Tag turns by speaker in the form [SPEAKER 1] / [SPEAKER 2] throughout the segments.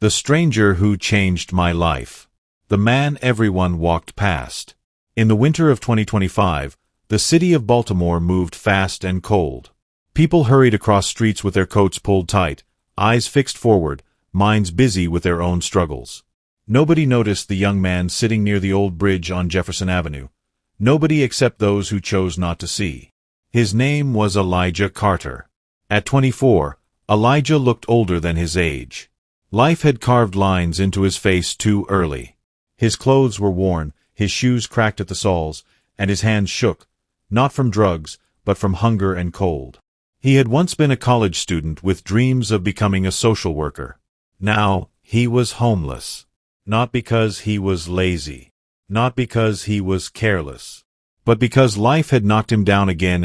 [SPEAKER 1] The stranger who changed my life. The man everyone walked past. In the winter of 2025, the city of Baltimore moved fast and cold. People hurried across streets with their coats pulled tight, eyes fixed forward, minds busy with their own struggles. Nobody noticed the young man sitting near the old bridge on Jefferson Avenue. Nobody except those who chose not to see. His name was Elijah Carter. At 24, Elijah looked older than his age. Life had carved lines into his face too early. His clothes were worn, his shoes cracked at the soles, and his hands shook, not from drugs, but from hunger and cold. He had once been a college student with dreams of becoming a social worker. Now, he was homeless. Not because he was lazy. Not because he was careless. But because life had knocked him down again,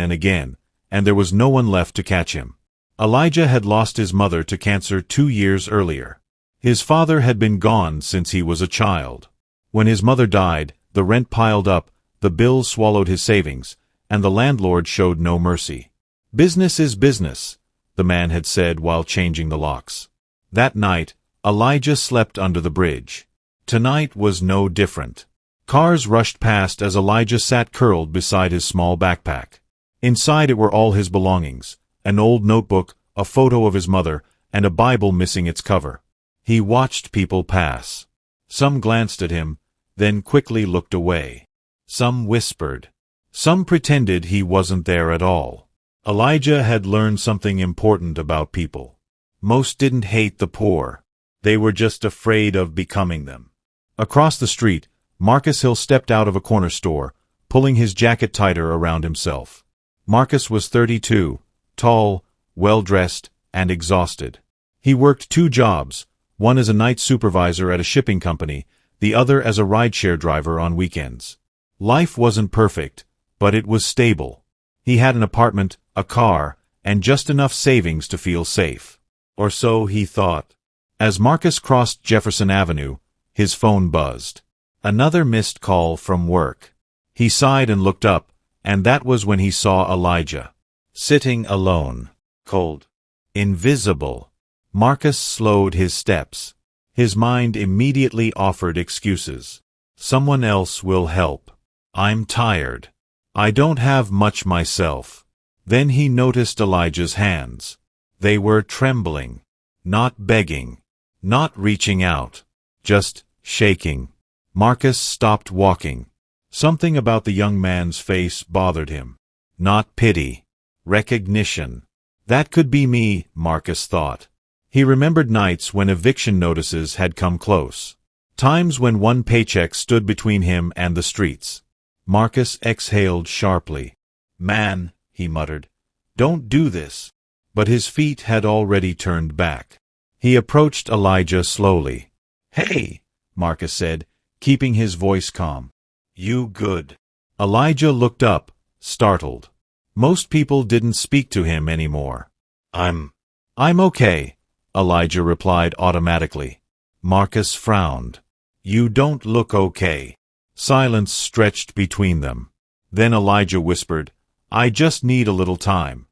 [SPEAKER 1] and there was no one left to catch him. Elijah had lost his mother to cancer 2 years earlier. His father had been gone since he was a child. When his mother died, the rent piled up, the bills swallowed his savings, and the landlord showed no mercy. "Business is business," the man had said while changing the locks. That night, Elijah slept under the bridge. Tonight was no different. Cars rushed past as Elijah sat curled beside his small backpack. Inside it were all his belongings, an old notebook, a photo of his mother, and a Bible missing its cover. He watched people pass. Some glanced at him, then quickly looked away. Some whispered. Some pretended he wasn't there at all. Elijah had learned something important about people. Most didn't hate the poor. They were just afraid of becoming them. Across the street, Marcus Hill stepped out of a corner store, pulling his jacket tighter around himself. Marcus was 32, tall, well-dressed, and exhausted. He worked 2 jobs, one as a night supervisor at a shipping company, the other as a rideshare driver on weekends. Life wasn't perfect, but it was stable. He had an apartment, a car, and just enough savings to feel safe. Or so he thought. As Marcus crossed Jefferson Avenue, his phone buzzed. Another missed call from work. He sighed and looked up, and that was when he saw Elijah. Sitting alone. Cold. Invisible. Marcus slowed his steps. His mind immediately offered excuses. Someone else will help. I'm tired. I don't have much myself. Then he noticed Elijah's hands. They were trembling. Not begging. Not reaching out. Just shaking. Marcus stopped walking. Something about the young man's face bothered him. Not pity. Recognition. That could be me, Marcus thought. He remembered nights when eviction notices had come close. Times when one paycheck stood between him and the streets. Marcus exhaled sharply. "Man," he muttered, "don't do this." But his feet had already turned back. He approached Elijah slowly. "Hey," Marcus said, keeping his voice calm. "You good?" Elijah looked up, startled. Most people didn't speak to him anymore. I'm okay," Elijah replied automatically. Marcus frowned. "You don't look okay." Silence stretched between them. Then Elijah whispered, "I just need a little time."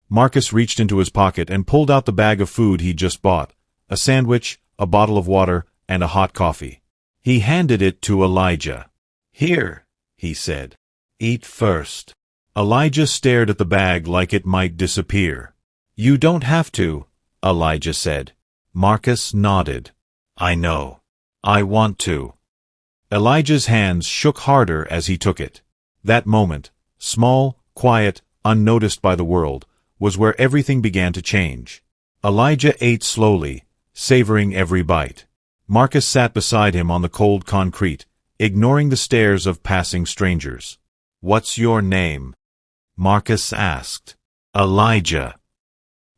[SPEAKER 1] Marcus reached into his pocket and pulled out the bag of food he'd just bought, a sandwich, a bottle of water, and a hot coffee. He handed it to Elijah. "Here," he said. "Eat first." Elijah stared at the bag like it might disappear. "You don't have to," Elijah said. Marcus nodded. "I know. I want to." Elijah's hands shook harder as he took it. That moment, small, quiet, unnoticed by the world, was where everything began to change. Elijah ate slowly, savoring every bite. Marcus sat beside him on the cold concrete, ignoring the stares of passing strangers. "What's your name?" Marcus asked. "Elijah."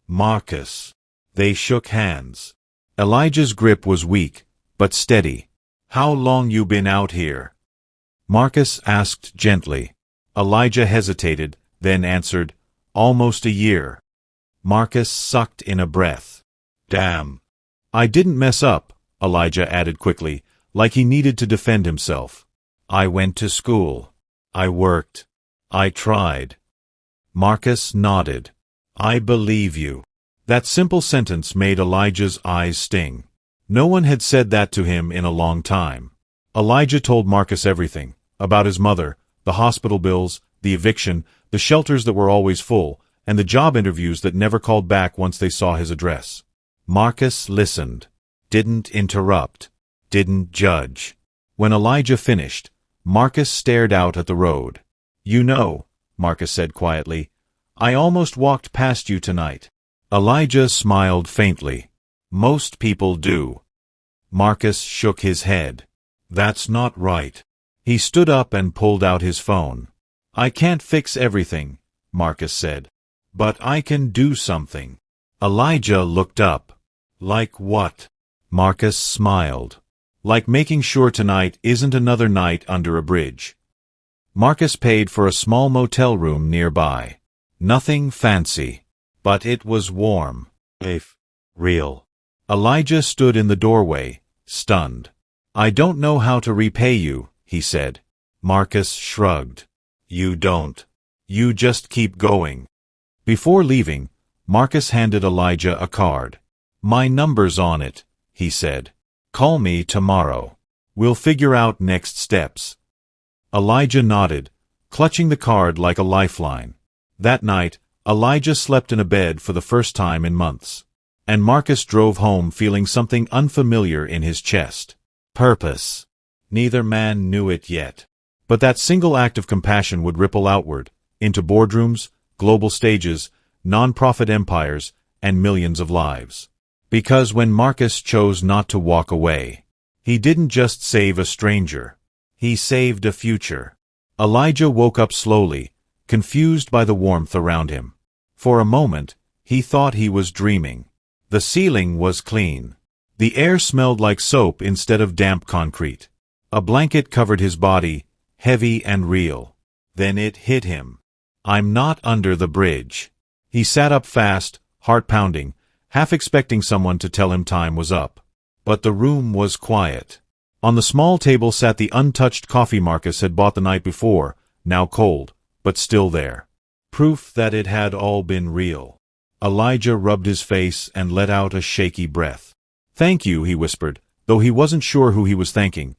[SPEAKER 1] "Marcus." They shook hands. Elijah's grip was weak, but steady. "How long you been out here?" Marcus asked gently. Elijah hesitated, then answered, "Almost a year." Marcus sucked in a breath. "Damn." "I didn't mess up," Elijah added quickly, like he needed to defend himself. "I went to school. I worked. I tried." Marcus nodded. "I believe you." That simple sentence made Elijah's eyes sting. No one had said that to him in a long time. Elijah told Marcus everything, about his mother, the hospital bills, the eviction, the shelters that were always full, and the job interviews that never called back once they saw his address. Marcus listened, didn't interrupt, didn't judge. When Elijah finished, Marcus stared out at the road. "You know," Marcus said quietly, "I almost walked past you tonight." Elijah smiled faintly. "Most people do." Marcus shook his head. "That's not right." He stood up and pulled out his phone. "I can't fix everything," Marcus said. "But I can do something." Elijah looked up. "Like what?" Marcus smiled. "Like making sure tonight isn't another night under a bridge." Marcus paid for a small motel room nearby. Nothing fancy, but it was warm. If real. Elijah stood in the doorway, stunned. "I don't know how to repay you," he said. Marcus shrugged. "You don't. You just keep going." Before leaving, Marcus handed Elijah a card. "My number's on it," he said. "Call me tomorrow. We'll figure out next steps." Elijah nodded, clutching the card like a lifeline. That night, Elijah slept in a bed for the first time in months. And Marcus drove home feeling something unfamiliar in his chest. Purpose. Neither man knew it yet. But that single act of compassion would ripple outward, into boardrooms, global stages, non-profit empires, and millions of lives. Because when Marcus chose not to walk away, he didn't just save a stranger. He saved a future. Elijah woke up slowly, confused by the warmth around him. For a moment, he thought he was dreaming. The ceiling was clean. The air smelled like soap instead of damp concrete. A blanket covered his body, heavy and real. Then it hit him. "I'm not under the bridge." He sat up fast, heart pounding, half expecting someone to tell him time was up. But the room was quiet. On the small table sat the untouched coffee Marcus had bought the night before, now cold, but still there. Proof that it had all been real. Elijah rubbed his face and let out a shaky breath. "Thank you," he whispered, though he wasn't sure who he was thanking.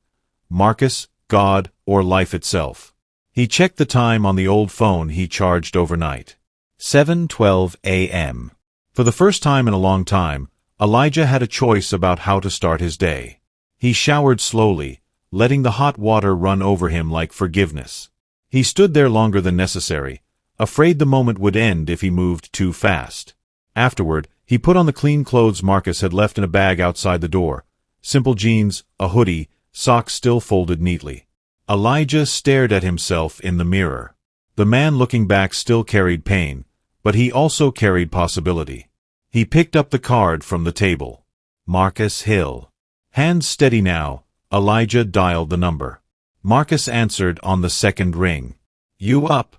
[SPEAKER 1] Marcus, God, or life itself. He checked the time on the old phone he charged overnight. 7:12 a.m. For the first time in a long time, Elijah had a choice about how to start his day. He showered slowly, letting the hot water run over him like forgiveness. He stood there longer than necessary, afraid the moment would end if he moved too fast. Afterward, he put on the clean clothes Marcus had left in a bag outside the door. Simple jeans, a hoodie, socks still folded neatly. Elijah stared at himself in the mirror. The man looking back still carried pain, but he also carried possibility. He picked up the card from the table. Marcus Hill. Hands steady now, Elijah dialed the number. Marcus answered on the second ring. "You up?"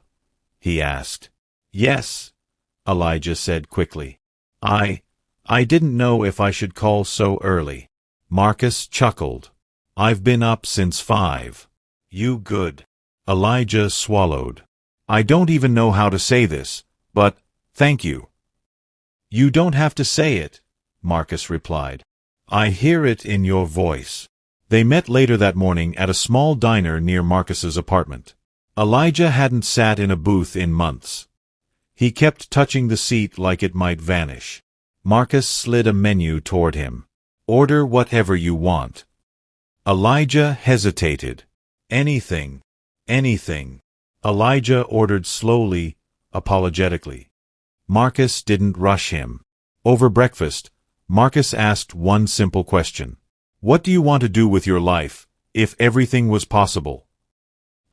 [SPEAKER 1] he asked. "Yes," Elijah said quickly. I didn't know if I should call so early." Marcus chuckled. "I've been up since 5. You good?" Elijah swallowed. "I don't even know how to say this, but thank you." "You don't have to say it," Marcus replied. "I hear it in your voice." They met later that morning at a small diner near Marcus's apartment. Elijah hadn't sat in a booth in months. He kept touching the seat like it might vanish. Marcus slid a menu toward him. "Order whatever you want." Elijah hesitated. "Anything. Anything." Elijah ordered slowly, apologetically. Marcus didn't rush him. Over breakfast, Marcus asked one simple question. "What do you want to do with your life, if everything was possible?"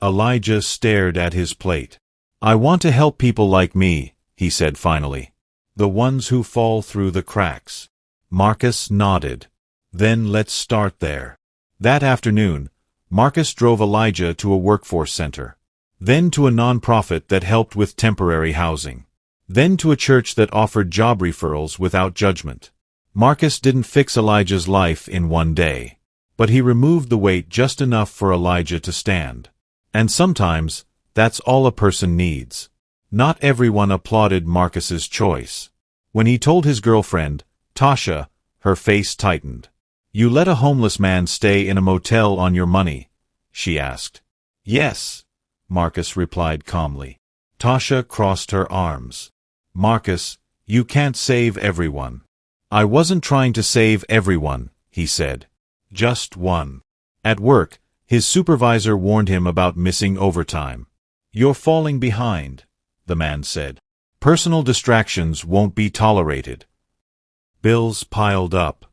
[SPEAKER 1] Elijah stared at his plate. "I want to help people like me," he said finally. "The ones who fall through the cracks." Marcus nodded. "Then let's start there." That afternoon, Marcus drove Elijah to a workforce center. Then to a nonprofit that helped with temporary housing. Then to a church that offered job referrals without judgment. Marcus didn't fix Elijah's life in one day, but he removed the weight just enough for Elijah to stand. And sometimes, that's all a person needs. Not everyone applauded Marcus's choice. When he told his girlfriend, Tasha, her face tightened. You let a homeless man stay in a motel on your money? She asked. Yes, Marcus replied calmly. Tasha crossed her arms. Marcus, you can't save everyone. I wasn't trying to save everyone, he said. Just one. At work, his supervisor warned him about missing overtime. You're falling behind, the man said. Personal distractions won't be tolerated. Bills piled up.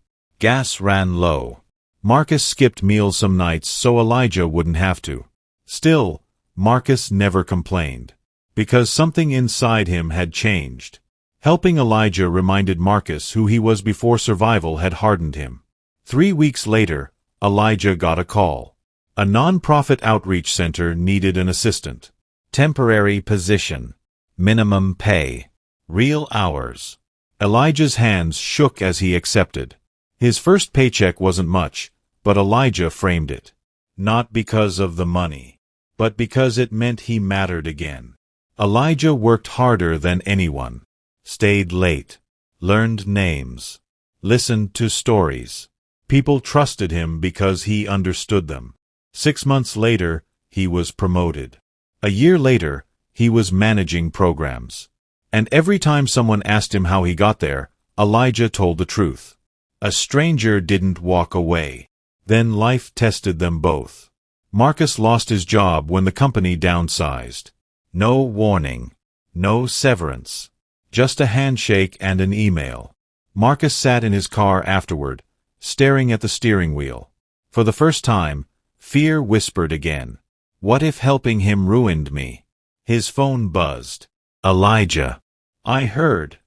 [SPEAKER 1] Gas ran low. Marcus skipped meals some nights so Elijah wouldn't have to. Still, Marcus never complained. Because something inside him had changed. Helping Elijah reminded Marcus who he was before survival had hardened him. 3 weeks later, Elijah got a call. A non-profit outreach center needed an assistant. Temporary position. Minimum pay. Real hours. Elijah's hands shook as he accepted. His first paycheck wasn't much, but Elijah framed it. Not because of the money, but because it meant he mattered again. Elijah worked harder than anyone. Stayed late. Learned names. Listened to stories. People trusted him because he understood them. 6 months later, he was promoted. A year later, he was managing programs. And every time someone asked him how he got there, Elijah told the truth. A stranger didn't walk away. Then life tested them both. Marcus lost his job when the company downsized. No warning. No severance. Just a handshake and an email. Marcus sat in his car afterward, staring at the steering wheel. For the first time, fear whispered again. What if helping him ruined me? His phone buzzed. Elijah. I heard,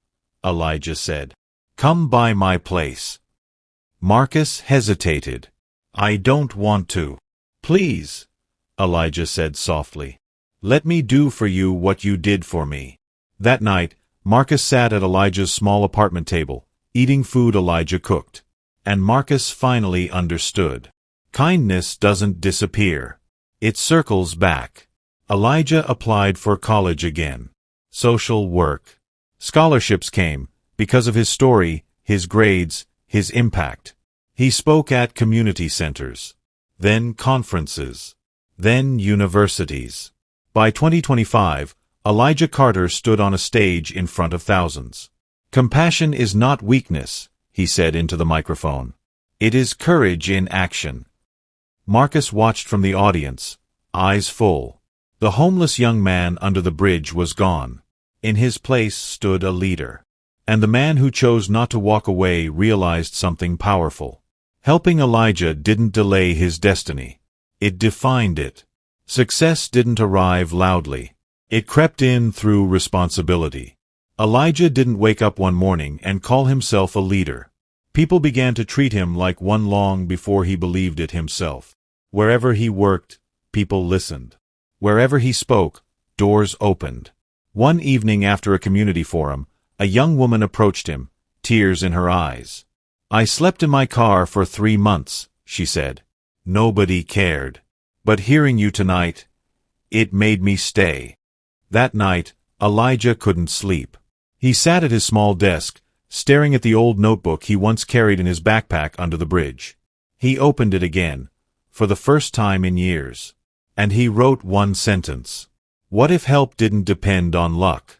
[SPEAKER 1] Elijah said. Come by my place. Marcus hesitated. I don't want to. Please, Elijah said softly. Let me do for you what you did for me. That night, Marcus sat at Elijah's small apartment table, eating food Elijah cooked. And Marcus finally understood. Kindness doesn't disappear. It circles back. Elijah applied for college again. Social work. Scholarships came, because of his story, his grades, his impact. He spoke at community centers. Then conferences. Then universities. By 2025, Elijah Carter stood on a stage in front of thousands. Compassion is not weakness, he said into the microphone. It is courage in action. Marcus watched from the audience, eyes full. The homeless young man under the bridge was gone. In his place stood a leader. And the man who chose not to walk away realized something powerful. Helping Elijah didn't delay his destiny. It defined it. Success didn't arrive loudly. It crept in through responsibility. Elijah didn't wake up one morning and call himself a leader. People began to treat him like one long before he believed it himself. Wherever he worked, people listened. Wherever he spoke, doors opened. One evening after a community forum, a young woman approached him, tears in her eyes. I slept in my car for 3 months, she said. Nobody cared. But hearing you tonight, it made me stay. That night, Elijah couldn't sleep. He sat at his small desk, staring at the old notebook he once carried in his backpack under the bridge. He opened it again, for the first time in years. And he wrote one sentence. What if help didn't depend on luck?